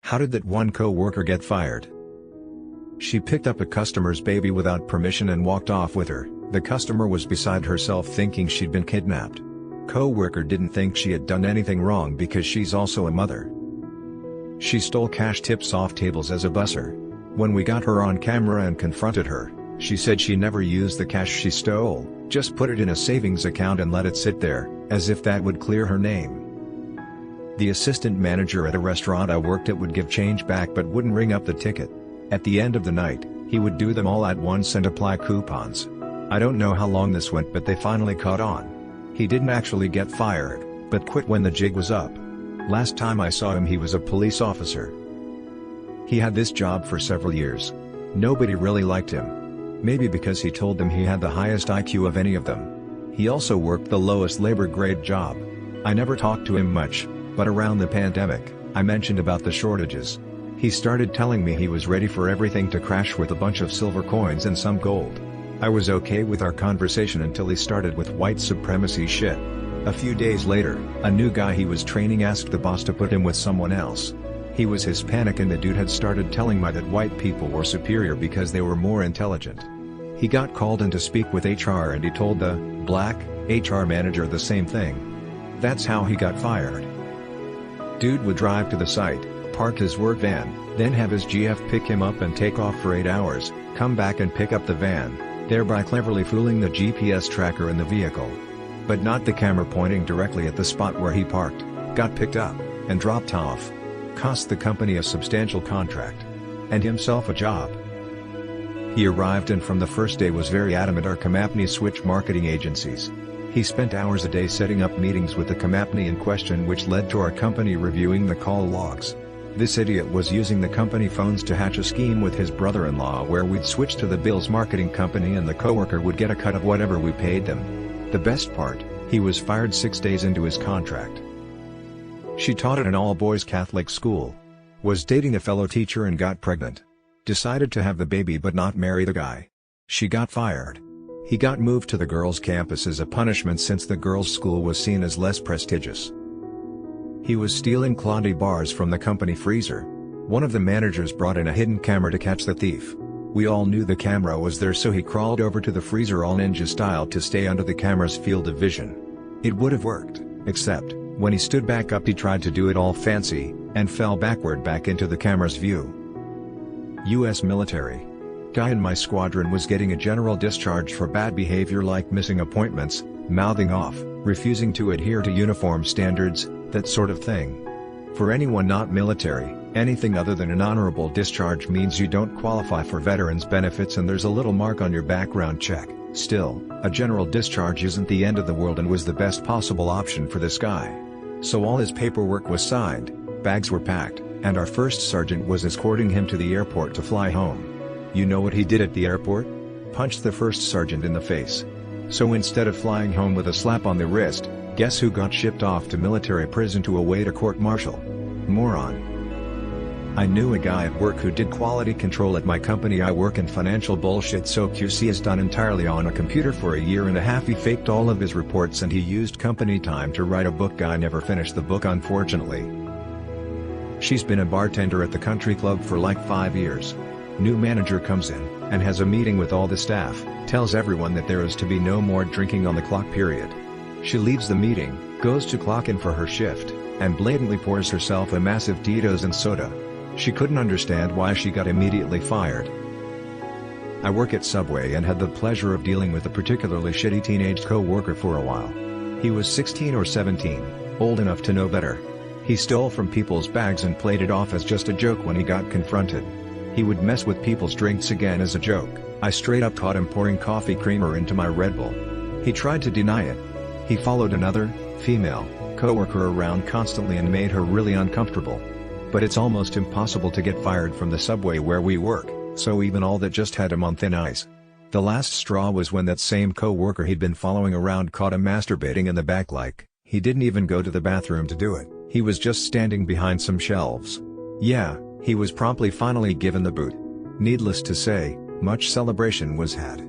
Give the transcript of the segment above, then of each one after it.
How did that one co-worker get fired? She picked up a customer's baby without permission and walked off with her. The customer was beside herself thinking she'd been kidnapped. Co-worker didn't think she had done anything wrong because she's also a mother. She stole cash tips off tables as a busser. When we got her on camera and confronted her, she said she never used the cash she stole, just put it in a savings account and let it sit there, as if that would clear her name. The assistant manager at a restaurant I worked at would give change back but wouldn't ring up the ticket. At the end of the night, he would do them all at once and apply coupons. I don't know how long this went, but they finally caught on. He didn't actually get fired, but quit when the jig was up. Last time I saw him he was a police officer. He had this job for several years. Nobody really liked him. Maybe because he told them he had the highest IQ of any of them. He also worked the lowest labor grade job. I never talked to him much, but around the pandemic, I mentioned about the shortages. He started telling me he was ready for everything to crash with a bunch of silver coins and some gold. I was okay with our conversation until he started with white supremacy shit. A few days later, a new guy he was training asked the boss to put him with someone else. He was Hispanic and the dude had started telling me that white people were superior because they were more intelligent. He got called in to speak with HR and he told the black HR manager the same thing. That's how he got fired. Dude would drive to the site, park his work van, then have his GF pick him up and take off for 8 hours, come back and pick up the van, thereby cleverly fooling the GPS tracker in the vehicle. But not the camera pointing directly at the spot where he parked, got picked up, and dropped off. Cost the company a substantial contract. And himself a job. He arrived and from the first day was very adamant our company switched marketing agencies. He spent hours a day setting up meetings with the company in question, which led to our company reviewing the call logs. This idiot was using the company phones to hatch a scheme with his brother-in-law where we'd switch to the Bill's marketing company and the coworker would get a cut of whatever we paid them. The best part, he was fired 6 days into his contract. She taught at an all-boys Catholic school. Was dating a fellow teacher and got pregnant. Decided to have the baby but not marry the guy. She got fired. He got moved to the girls' campus as a punishment since the girls' school was seen as less prestigious. He was stealing Cloudy bars from the company freezer. One of the managers brought in a hidden camera to catch the thief. We all knew the camera was there, so he crawled over to the freezer all ninja style to stay under the camera's field of vision. It would have worked, except, when he stood back up he tried to do it all fancy, and fell backward back into the camera's view. U.S. military. Guy in my squadron was getting a general discharge for bad behavior like missing appointments, mouthing off, refusing to adhere to uniform standards, that sort of thing. For anyone not military, anything other than an honorable discharge means you don't qualify for veterans benefits and there's a little mark on your background check. Still, a general discharge isn't the end of the world and was the best possible option for this guy. So all his paperwork was signed, bags were packed, and our first sergeant was escorting him to the airport to fly home. You know what he did at the airport? Punched the first sergeant in the face. So instead of flying home with a slap on the wrist, guess who got shipped off to military prison to await a court-martial? Moron. I knew a guy at work who did quality control at my company. I work in financial bullshit, so QC is done entirely on a computer for a year and a half. He faked all of his reports and he used company time to write a book. Guy never finished the book, unfortunately. She's been a bartender at the country club for like 5 years. New manager comes in, and has a meeting with all the staff, tells everyone that there is to be no more drinking on the clock period. She leaves the meeting, goes to clock in for her shift, and blatantly pours herself a massive Tito's and soda. She couldn't understand why she got immediately fired. I work at Subway and had the pleasure of dealing with a particularly shitty teenage co-worker for a while. He was 16 or 17, old enough to know better. He stole from people's bags and played it off as just a joke when he got confronted. He would mess with people's drinks again as a joke. I straight up caught him pouring coffee creamer into my Red Bull. He tried to deny it. He followed another, female, coworker around constantly and made her really uncomfortable. But it's almost impossible to get fired from the Subway where we work, so even all that just had him on thin ice. The last straw was when that same co-worker he'd been following around caught him masturbating in the back. Like, he didn't even go to the bathroom to do it, he was just standing behind some shelves. Yeah, he was promptly finally given the boot. Needless to say, much celebration was had.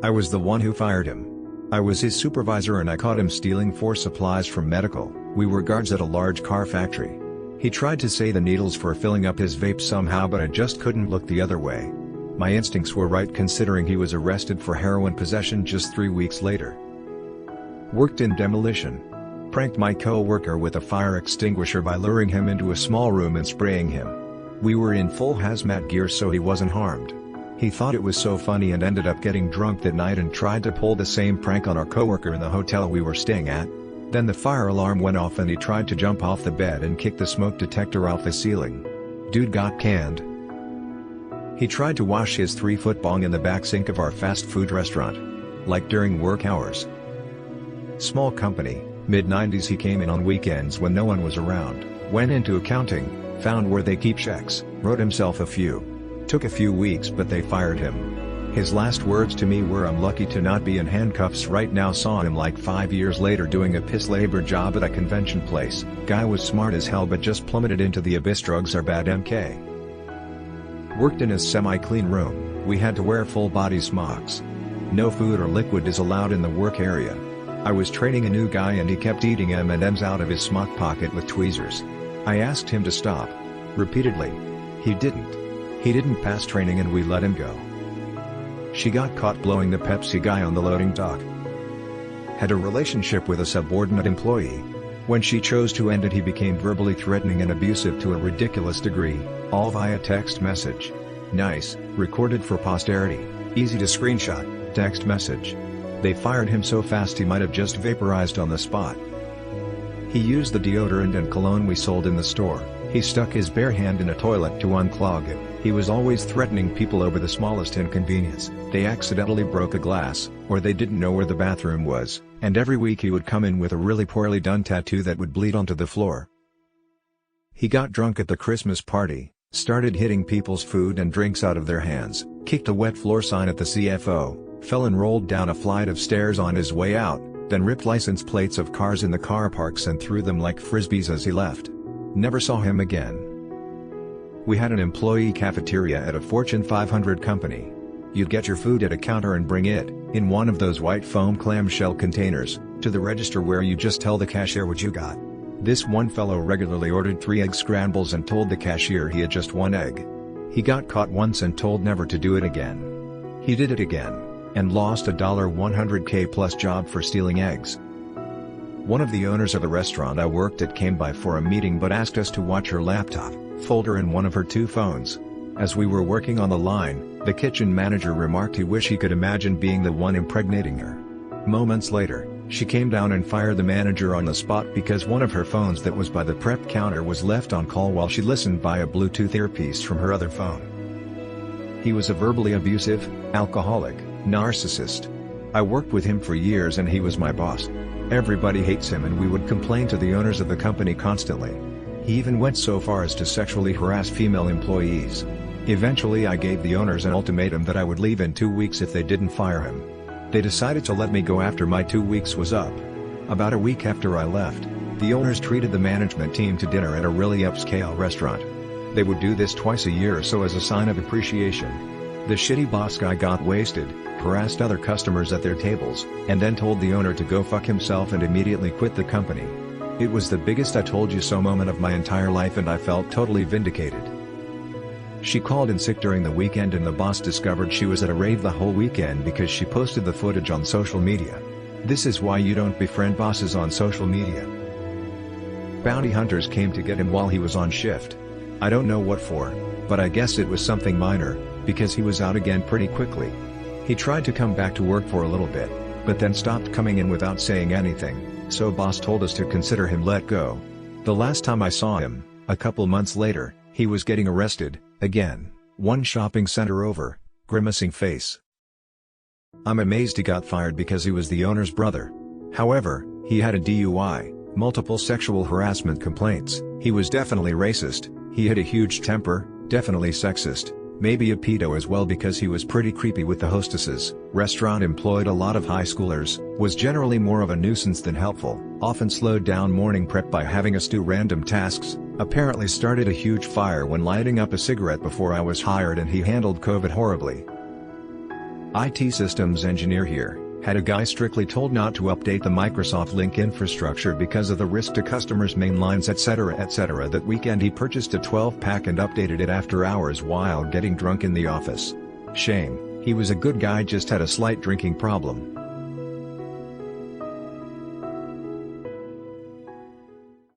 I was the one who fired him. I was his supervisor and I caught him stealing 4 supplies from medical. We were guards at a large car factory. He tried to say the needles for filling up his vape somehow, but I just couldn't look the other way. My instincts were right considering he was arrested for heroin possession just 3 weeks later. Worked in demolition. Pranked my co-worker with a fire extinguisher by luring him into a small room and spraying him. We were in full hazmat gear so he wasn't harmed. He thought it was so funny and ended up getting drunk that night and tried to pull the same prank on our coworker in the hotel we were staying at. Then the fire alarm went off and he tried to jump off the bed and kick the smoke detector off the ceiling. Dude got canned. He tried to wash his 3-foot bong in the back sink of our fast food restaurant. Like during work hours. Small company, mid-90s. He came in on weekends when no one was around, went into accounting, found where they keep checks, wrote himself a few. Took a few weeks but they fired him. His last words to me were, "I'm lucky to not be in handcuffs right now." Saw him like 5 years later doing a piss labor job at a convention place. Guy was smart as hell but just plummeted into the abyss. Drugs are bad. MK. Worked in a semi-clean room. We had to wear full body smocks. No food or liquid is allowed in the work area. I was training a new guy and he kept eating M&Ms out of his smock pocket with tweezers. I asked him to stop. Repeatedly. He didn't. He didn't pass training and we let him go. She got caught blowing the Pepsi guy on the loading dock. Had a relationship with a subordinate employee. When she chose to end it, he became verbally threatening and abusive to a ridiculous degree, all via text message. Nice, recorded for posterity, easy to screenshot, text message. They fired him so fast he might have just vaporized on the spot. He used the deodorant and cologne we sold in the store. He stuck his bare hand in a toilet to unclog it. He was always threatening people over the smallest inconvenience. They accidentally broke a glass, or they didn't know where the bathroom was, and every week he would come in with a really poorly done tattoo that would bleed onto the floor. He got drunk at the Christmas party, started hitting people's food and drinks out of their hands, kicked a wet floor sign at the CFO, fell and rolled down a flight of stairs on his way out, then ripped license plates of cars in the car parks and threw them like frisbees as he left. Never saw him again. We had an employee cafeteria at a Fortune 500 company. You'd get your food at a counter and bring it, in one of those white foam clamshell containers, to the register where you just tell the cashier what you got. This one fellow regularly ordered 3 egg scrambles and told the cashier he had just 1 egg. He got caught once and told never to do it again. He did it again, and lost a $100K plus job for stealing eggs. One of the owners of the restaurant I worked at came by for a meeting but asked us to watch her laptop, folder and one of her 2 phones. As we were working on the line, the kitchen manager remarked he wished he could imagine being the one impregnating her. Moments later, she came down and fired the manager on the spot because one of her phones that was by the prep counter was left on call while she listened by a Bluetooth earpiece from her other phone. He was a verbally abusive, alcoholic, narcissist. I worked with him for years and he was my boss. Everybody hates him and we would complain to the owners of the company constantly. He even went so far as to sexually harass female employees. Eventually I gave the owners an ultimatum that I would leave in 2 weeks if they didn't fire him. They decided to let me go after my 2 weeks was up. About a week after I left, the owners treated the management team to dinner at a really upscale restaurant. They would do this twice a year or so as a sign of appreciation. The shitty boss guy got wasted, harassed other customers at their tables, and then told the owner to go fuck himself and immediately quit the company. It was the biggest I told you so moment of my entire life and I felt totally vindicated. She called in sick during the weekend and the boss discovered she was at a rave the whole weekend because she posted the footage on social media. This is why you don't befriend bosses on social media. Bounty hunters came to get him while he was on shift. I don't know what for, but I guess it was something minor, because he was out again pretty quickly. He tried to come back to work for a little bit, but then stopped coming in without saying anything, so boss told us to consider him let go. The last time I saw him, a couple months later, he was getting arrested, again, one shopping center over, grimacing face. I'm amazed he got fired because he was the owner's brother. However, he had a DUI, multiple sexual harassment complaints, he was definitely racist, he had a huge temper, definitely sexist, maybe a pedo as well because he was pretty creepy with the hostesses. Restaurant employed a lot of high schoolers, was generally more of a nuisance than helpful, often slowed down morning prep by having us do random tasks, apparently started a huge fire when lighting up a cigarette before I was hired and he handled COVID horribly. IT systems engineer here, Had a guy strictly told not to update the Microsoft Lync infrastructure because of the risk to customers' main lines etc. That weekend he purchased a 12-pack and updated it after hours while getting drunk in the office. Shame, he was a good guy, just had a slight drinking problem.